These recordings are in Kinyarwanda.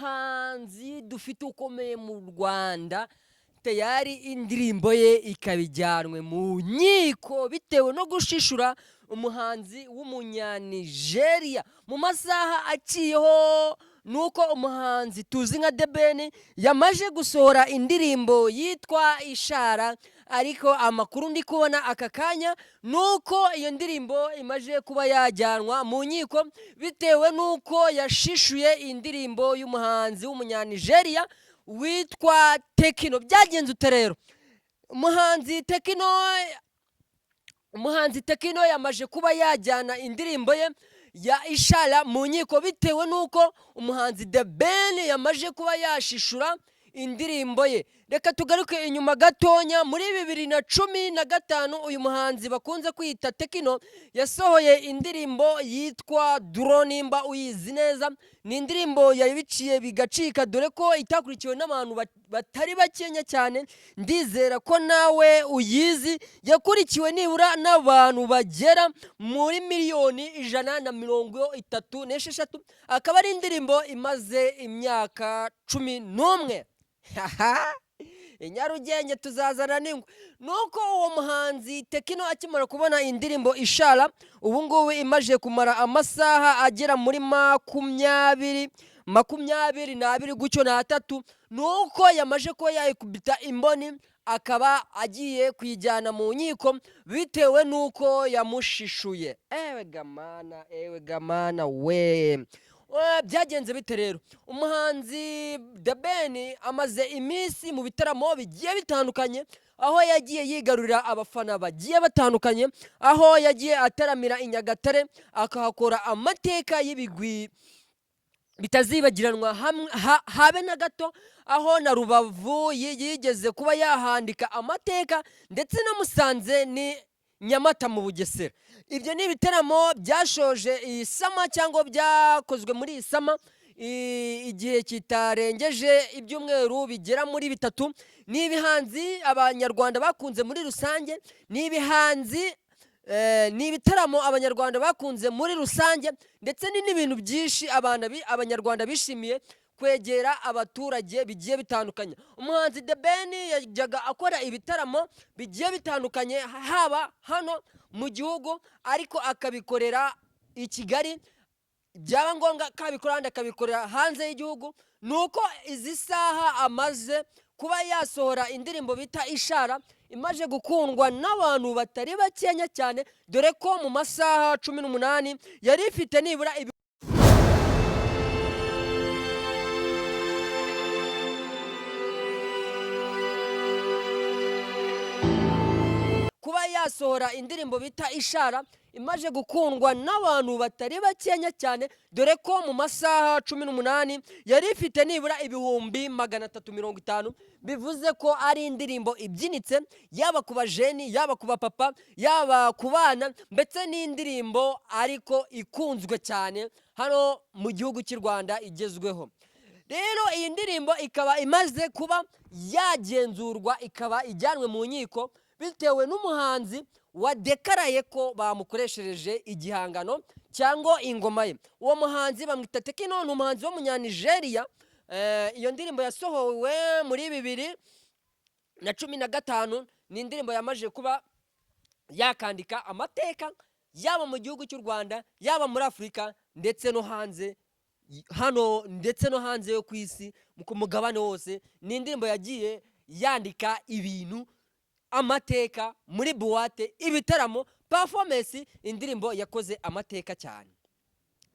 muhanzi dufite ukomeye mu Rwanda tayari indirimbo ye ikabijyanwe mu nkiko bitewe no gushishura umuhanzi w'umunyanigeriya mu masaha aciyeho nuko umuhanzi tuzi nka The Ben yamaje gusohora indirimbo yitwa Ishara, ariko amakuru ndi kubona aka kanya nuko iyo ndirimbo imaje kuba yajyanwa mu nkiko bitewe nuko yashishuye indirimbo y'umuhanzi w'umunyanigeriya witwa Tekino. Byagenze ute rero? umuhanzi Tekino yamaje kuba yajyana indirimbo ye ya Ishara mu nkiko bitewe nuko umuhanzi The Ben yamaje kuba yashishura indirimbo ye. Reka tugaruke inyuma gatonya muri 2015 uyu muhanzi bakunze kwita Tekino yasohoye indirimbo yitwa Duro, nimba uyizi neza. Ni indirimbo yabiciye bigacika dore ko itakurikiwe n'abantu batari bakenya cyane, ndizera ko nawe uyizi. Yakurikiwe nibura n'abantu bagera muri miliyoni 136, akaba ari indirimbo imaze imyaka 11. Inyarugenge tuzazana n'ingwe. Nuko uwo muhanzi Tekino akimara kubona indirimbo Ishara ubu ngubu imaje kumara amasaha agera muri 22 gutyo n'atatu, nuko yamaje ko yayikubita imboni akaba agiye kuyijyana mu nkiko bitewe nuko yamushishuye. Ewe gamana we. Byagenze bite rero? Umuhanzi The Ben amaze iminsi mu bitaramo bigiye bitandukanye, aho yagiye yigarurira abafana bagiye batandukanye, aho yagiye ataramira i Nyagatare akahakora amateka y'ibigwi bitazibagiranwa habe na gato, aho na Rubavu yigeze kuba yahandika amateka, ndetse na Musanze ni Nyamata mu Bugesera. Ibyo ni ibitaramo byashoje iyi sama cyangwa byakozwe muri iyi sama igihe kitarengeje ibyumweru bigera muri 3. Ni ibihanzi abanyarwanda bakunze muri rusange, ni ibitaramo abanyarwanda bakunze muri rusange, ndetse n'ibintu byinshi abanyarwanda bishimiye kwegera abaturage bigiye bitandukanye. Umuhanzi The Ben yajyaga akora ibitaramo bigiye bitandukanye haba hano mu gihugu, ariko akabikorera i Kigali, byaba ngombwa akabikorera hanze y'igihugu. Nuko izi saha amaze kuba yasohora indirimbo bita Ishara imaje gukundwa n'abantu batari bakenya cyane, dore ko mu masaha 18 yari ifite nibura kuba yasohora indirimbo bita Ishara imaje gukundwa n'abantu batari bakenya cyane, dore ko mu masaha 18 yari ifite nibura 350,000. bivuze ko ari indirimbo ibyinitse, yaba ku bajeni, yaba ku bapapa, yaba ku bana, ndetse n'indirimbo ariko ikunzwe cyane hano mu gihugu cy'u Rwanda igezweho. Rero iyi ndirimbo ikaba imaze kuba yagenzurwa, ikaba ijyanwe mu nkiko bitewe n'umuhanzi wadekaraye ko bamukoreshereje igihangano cyangwa ingoma ye. Uwo muhanzi bamwita Tekino, ni umuhanzi w'umunyanigeriya. Iyo ndirimbo yasohowe muri 2015. Ni indirimbo yamaje kuba yakandika amateka yaba mu gihugu cy'u Rwanda, yaba muri Afurika, ndetse no hanze hano, ndetse no hanze yo ku isi ku mugabane wose. Ni indirimbo yagiye yandika ibintu, amateka muri buwate, ibitaramo, performance. Indirimbo yakoze amateka cyane.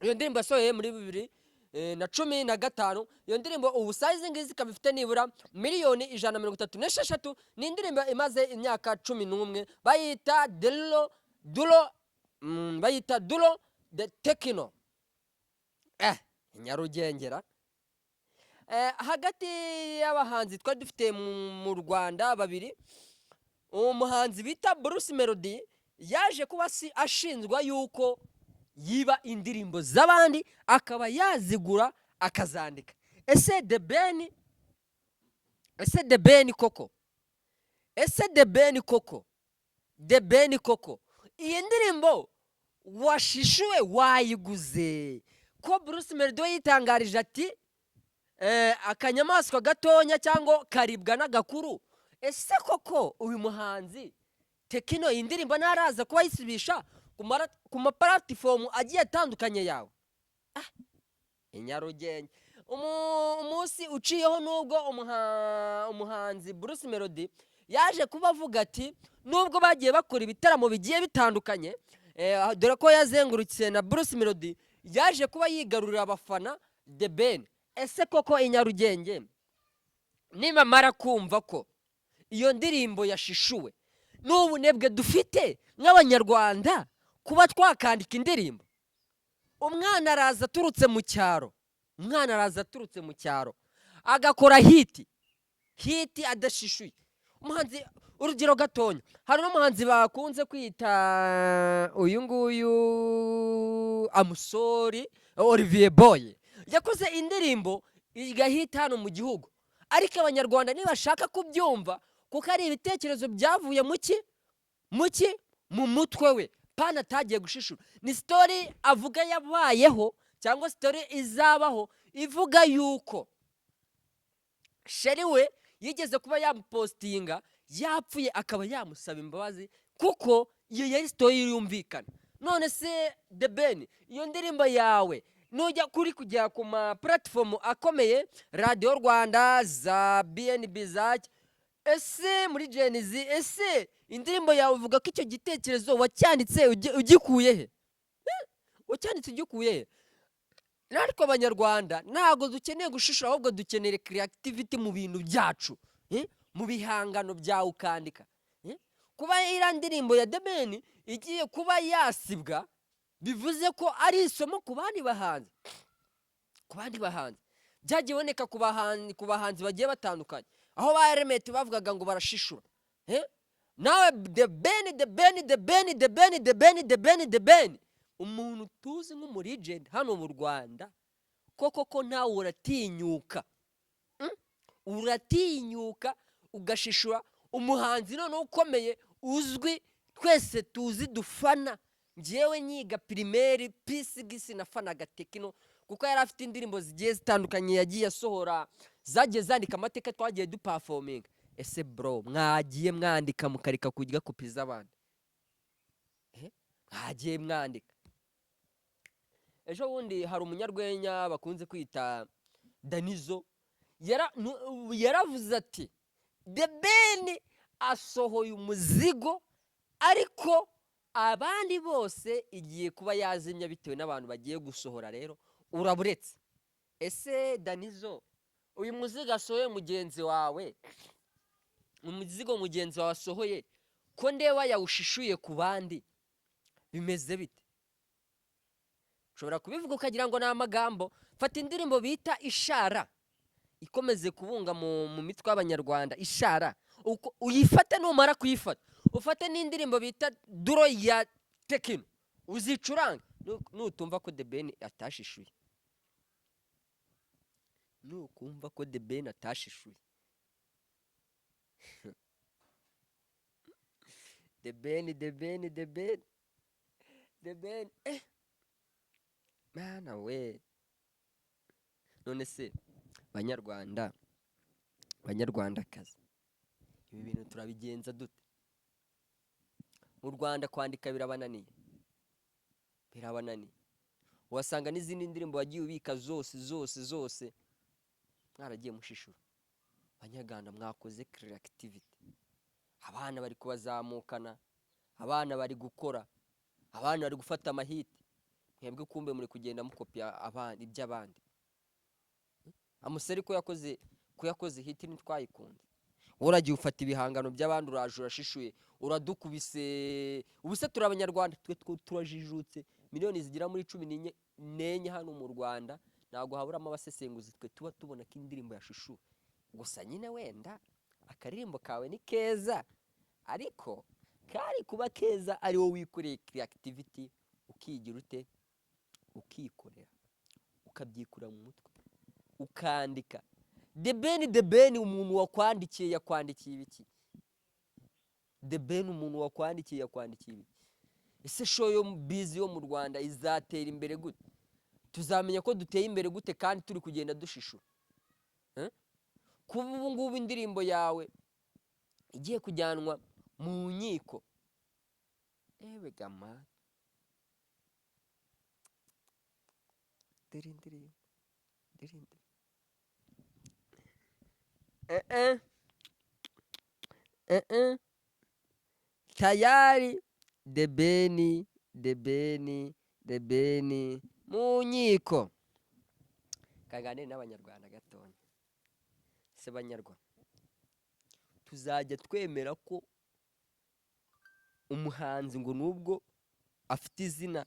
Iyo ndirimbo yasohoye muri 2015. Iyo ndirimbo ubu size ngizi ikaba ifite nibura miliyoni 136. Ni indirimbo imaze imyaka 11. Bayita Duro The Tekino. Nyarugengera. Hagati y'abahanzi twari dufite mu Rwanda babiri, umuhanzi bita Bruce Melody yaje kuba ashinzwa yuko yiba indirimbo z'abandi akaba yazigura akazandika. Ese The Ben koko iyi ndirimbo washishuwe wayiguze? Ko Bruce Melody yitangarije ati akanyamaswa gatonya cyangwa karibwa n'agakuru. Ese koko uyu muhanzi Tekino iyi ndirimbo ntaraza kuba yisibisha ku maparatifomu agiye atandukanye yawe? I Nyarugenge umunsi uciyeho nubwo umuhanzi Bruce Melody yaje kuba avuga ati nubwo bagiye bakora ibitaramo bigiye bitandukanye, dore ko yazengurutse na Bruce Melody yaje kuba yigarurira abafana The Ben. Ese koko i Nyarugenge nimamara kumva ko iyo ndirimbo yashishuwe, n'ubunebwe dufite nk'abanyarwanda kuba twakandika indirimbo? Umwana araza aturutse mu cyaro agakora hiti adashishuye. Umuhanzi, urugero gatonya, hari n'umuhanzi bakunze kwita uyu nguyu Amusori Olivier Boy, yakoze indirimbo igahita hano mu gihugu, ariko abanyarwanda ntibashaka kubyumva kuko ari ibitekerezo byavuye mu mutwe we, pana atagiye gushishura. Ni story avuga yabayeho cyangwa story izabaho, ivuga yuko sheri we yigeze kuba yamupostinga yapfuye, akaba yamusaba imbabazi kuko iyo yari story yumvikana. None se The Ben, iyo ndirimbo yawe nujya kujya ku ma platform akomeye, Radio Rwanda, za BNB, zaki, ese muri Gen Z, ese indirimbo yawe uvuga ko icyo gitekerezo wacyanditse ugikuye he? Wacyanditse ugikuye he? Ariko abanyarwanda ntago dukeneye gushishura, ahubwo dukeneye creativity mu bintu byacu, mu bihangano byawe ukandika. Kuba iriya ndirimbo ya The Ben igiye kuba yasibwa, bivuze ko ari isomo ku bandi bahanzi. Byagiye boneka ku bahanzi bagiye batandukanye, aho ba Element bavugaga ngo barashishura. Nawe The Ben, umuntu tuzi nk'umuregend hano mu Rwanda, koko nawe uratinyuka ugashishura umuhanzi noneho ukomeye uzwi twese tuzi dufana. Njyewe nyiga primaire P6 nafanaga Tekino kuko yari afite indirimbo zigiye zitandukanye yagiye asohora, zagiye zandika amateka twagiye duperforminga. Ese bro, mwagiye mwandika mukarika kujya kupiza abandi? Mwagiye mwandika. Ejo bundi hari umunyarwenya bakunze kwita Danizo, yaravuze ati The Ben asohoye umuzigo, ariko abandi bose igiye kuba yazimya bitewe n'abantu bagiye gusohora. Rero uraburetse. Ese Danizo, uyu muzigo asohoye mugenzi wawe, umuzigo mugenzi wawe asohoye, ko ndeba yawushishuye ku bandi, bimeze bite? Ushobora kubivuga ukagira ngo ni amagambo. Fata indirimbo bita Ishara, ikomeze kubunga mu mitwe y'abanyarwanda. Ishara uyifate, numara kuyifata ufate n'indirimbo bita Duro ya Tekino uzicuranga. Nutumva ko The Ben atashishuye, nukumva ko The Ben atashishuye, The Ben mana we. None se banyarwandakazi, ibi bintu turabigenza dute? Mu Rwanda kwandika birabananiye. Wasanga n'izindi ndirimbo wagiye ubika zose mwaragiye mushishura. Abanyarwanda mwakoze creativity, abana bari kubazamukana, abana bari gukora, abana bari gufata amahiti, mwebwe kumbe muri kugenda mukopya abandi iby'abandi. Amuseri ko yakoze hiti ntitwayikunze. Uragiye ufata ibihangano by'abandi uraje urashishuye, uradukubise. Ubuse turi abanyarwanda, twe turajijutse, miliyoni zigera muri 14 hano mu Rwanda, ntago haburamo abasesenguzi, twe tuba tubona ko indirimbo yashishuwe. Gusa nyine wenda akaririmbo kawe ni keza, ariko kari kuba keza ari wowe wikoreye creativity, ukigira ute, ukikorera, ukabyikura mu mutwe, ukandika. The Ben umuntu wakwandikiye yakwandikiye ibiki? The Ben umuntu wakwandikiye yakwandikiye ibiki? Ese show yo busy yo mu Rwanda izatera imbere gute? Tuzamenya ko duteye imbere gute kandi turi kugenda dushishura? Eh? Kuba ubu ngubu indirimbo yawe igiye kujyanwa mu nkiko, ewe gama dore indirimbo tayari The Ben mu nkiko. Kaganire n'abanyarwanda gatonya. Se banyarwanda, tuzajya twemera ko umuhanzi ngo nubwo afite izina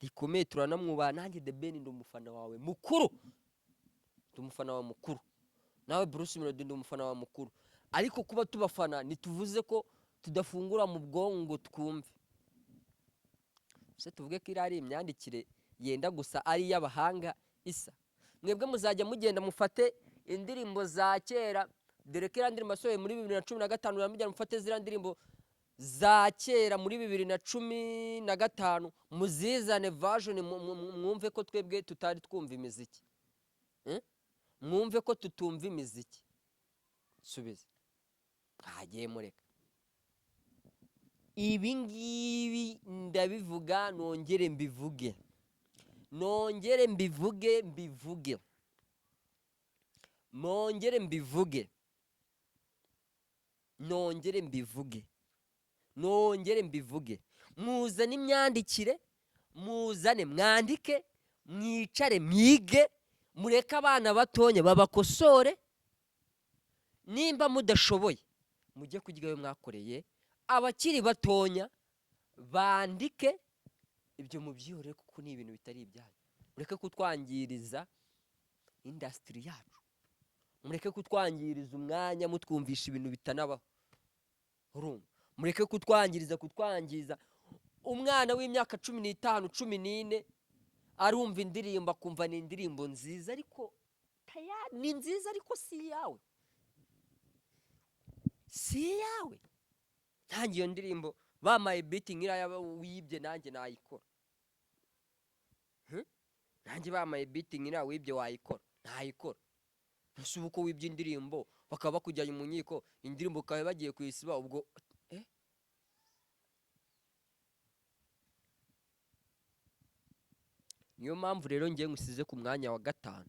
rikomeye turanamwubaha, nanjye The Ben ndi umufana wawe mukuru, ndi umufana wawe mukuru, nawe Bruce Melody ndi umufana wawe mukuru, ariko kuba tubafana ntituvuze ko tudafungura mu bwonko ngo twumve. Se tuvuge ko ari imyandikire yenda gusa ari y'abahanga isa. Mwebwe muzajya mugenda mufate indirimbo za kera, dore ko indirimbo yasohoye muri 2015, muramujya mufate zira ndirimbo za kera muri 2015 muzizane version mwumve ko twebwe tutari twumva imiziki. Mwumve ko tutumva imiziki. Subiza. Hagiye mureka. Ibi ngibi ndabivuga nongere mbivuge. Nongere mbivuge. Muzane imyandikire, muzane mwandike, mwicare mwige, mureke abana batonya babakosore. Nimba mudashoboye mujye kujyayo mwakoreye, abakiri batonya bandike, ibyo mubyihorere kuko ni ibintu bitari ibyanyu. Mureke kutwangiriza industry yacu, mureke kutwangiriza umwanya mutwumvisha ibintu bitanabaho. Urumva, mureke kutwangiza. Umwana w'imyaka 15 14 arumva indirimbo akumva ni indirimbo nziza, ariko ni nziza ariko si yawe, ntangiye iyo ndirimbo bamaye beating iriya wibye nanjye nayikora. Nanjye bamaye beating iriya wibye wayikora, nayikora. Ese uko wibye indirimbo bakaba bakujyanye mu nkiko, indirimbo kabe bagiye kuyisiba, ubwo niyo mpamvu rero ngiye ngusize ku mwanya wa 5,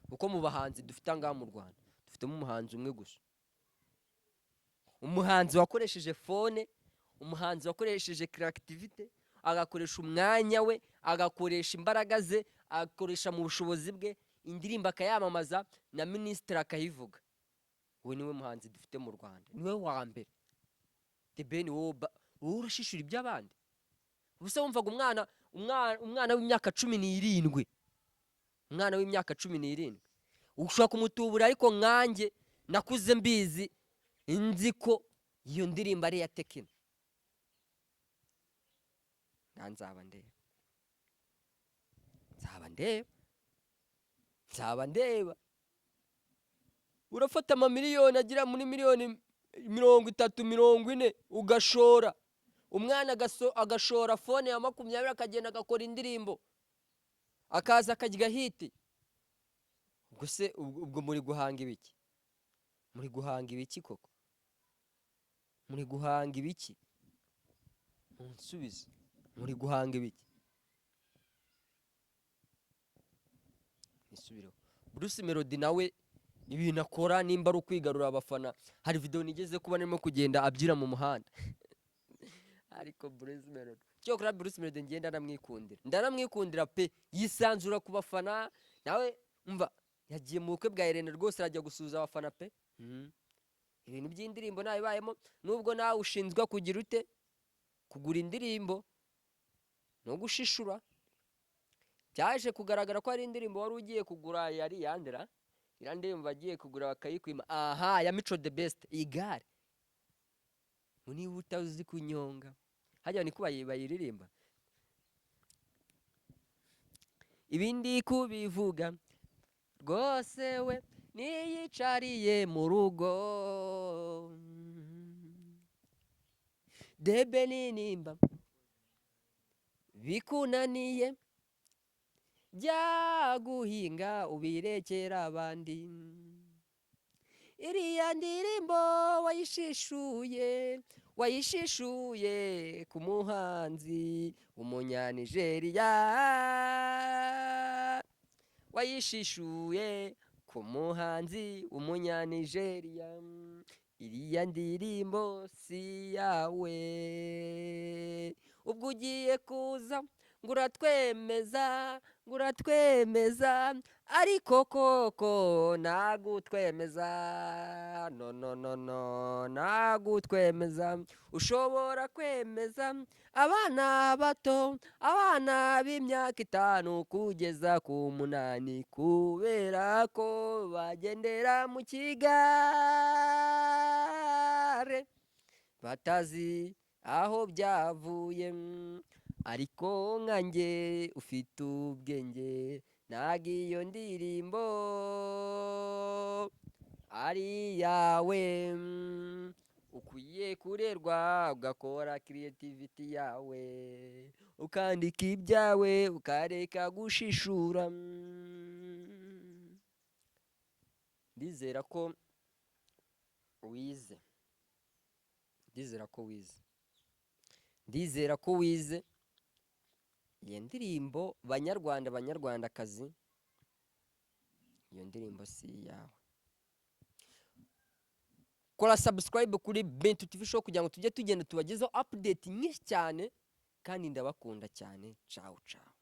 kuko mu bahanzi dufite ngaha mu Rwanda dufitemo umuhanzi umwe gusa, umuhanzi wakoresheje phone, umuhanzi wakoresheje creativity, agakoresha umwanya we, agakoresha imbaraga ze, agakoresha mu bushobozi bwe, indirimbo akayamamaza na ministre akayivuga. We niwe muhanzi dufite mu Rwanda, niwe wa mbere. The Ben wowe urashishura iby'abandi. Ubuse wumvaga umwana w'imyaka 17, umwana w'imyaka 17 ushaka kumutubura, ariko nkanjye nakuze mbizi, inzi ko iyo ndirimbo ari ya Tekino. Nzaba ndeba. Urafata amamiliyoni agira muri miliyoni 30 40 ugashora, umwana agashora phone ya 20 akagenda agakora indirimbo, akaza akajya hiti. Ubwo se ubwo muri guhanga ibiki? Muri guhanga ibiki koko? Muri guhanga ibiki? Unsubize, muri guhanga ibiki? Nisubiro. Bruce Melody nawe ibintu akora nimba ari ukwigarura abafana. Hari video nigeze kuba nimo kugenda abyira mu muhanda. Ariko Bruce Melody, cyo kora Bruce Melody ngenda ndamwikundira pe, yisanzura ku bafana. Nawe umva yagiye mu bukwe bwa Irene rwose arajya gusuza abafana pe. Ibintu by'indirimbo nabibayemo, nubwo nawe ushinzwe kugira ute kugura indirimbo no gushishura. Byaje kugaragara ko ari indirimbo wari ugiye kugura yari yandera, ndirimbo bagiye kugura bakayikwima. Aha, ya Mico the Best, igare. Muni utazi kunyonga, hajya ni kuba bayiririmba. Ibindi kubivuga rwose we niyicariye mu rugo. The Ben nimba bikunaniye, jya guhinga ubirekera abandi. iriya ndirimbo wayishishuye ku muhanzi w'umunyanigeriya, wayishishuye ku muhanzi w'umunyanigeriya, iriya ndirimbo si yawe. Ubwo ugiye kuza ngo uratwemeza ariko koko nagutwemeza, no nagutwemeza. Ushobora kwemeza abana bato, abana b'imyaka 5 kugeza ku 8, kubera ko bagendera mu kigare batazi aho byavuye. Ariko nkanjye ufite ubwenge, ntago iyo ndirimbo ari yawe. Ukwiye kurerwa ugakora creativity yawe, ukandika ibyawe ukareka gushishura. Ndizera ko wize, ndizera ko wize iyo ndirimbo. Banyarwanda banyarwandakazi, iyo ndirimbo si yawe. Kora subscribe kuri Bintu TV Show kugira ngo tujye tugenda tubagezaho update nyinshi cyane, kandi ndabakunda cyane. Ciao ciao.